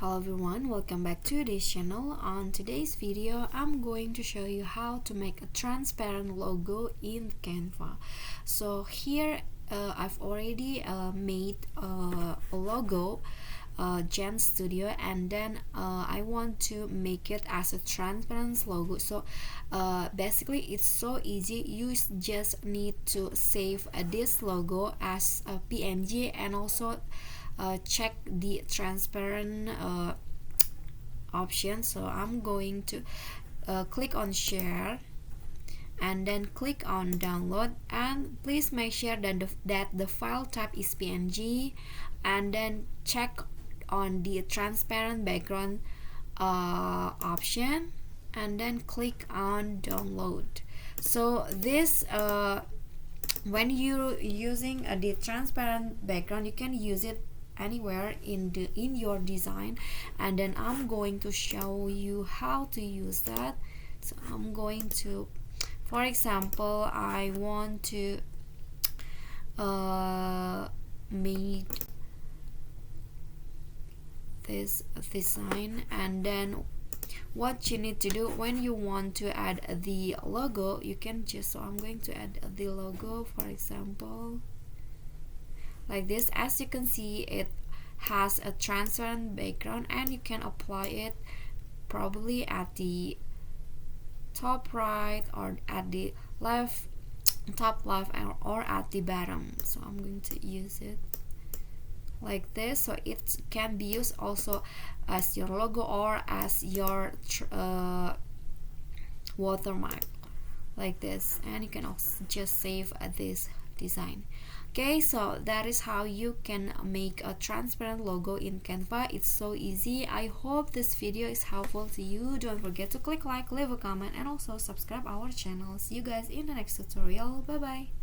Hello everyone, welcome back to this channel. On today's video, I'm going to show you how to make a transparent logo in Canva. So here I've already made a logo, Gen Studio, and then I want to make it as a transparent logo. So basically it's so easy. You just need to save this logo as a PNG and also check the transparent option. So I'm going to click on share and then click on download, and please make sure that the file type is PNG, and then check on the transparent background option and then click on download. So this when you're using the transparent background, you can use it anywhere in your design, and then I'm going to show you how to use that. So I'm going to, for example, I want to make this design, and then what you need to do when you want to add the logo, you can just, so I'm going to add the logo, for example, like this. As you can see, it has a transparent background, and you can apply it probably at the top right or at the left, top left, or at the bottom. So I'm going to use it like this, so it can be used also as your logo or as your watermark, like this. And you can also just save this design. Okay, so that is how you can make a transparent logo in Canva. It's so easy. I hope this video is helpful to you. Don't forget to click like, leave a comment, and also subscribe our channel. See you guys in the next tutorial. Bye bye.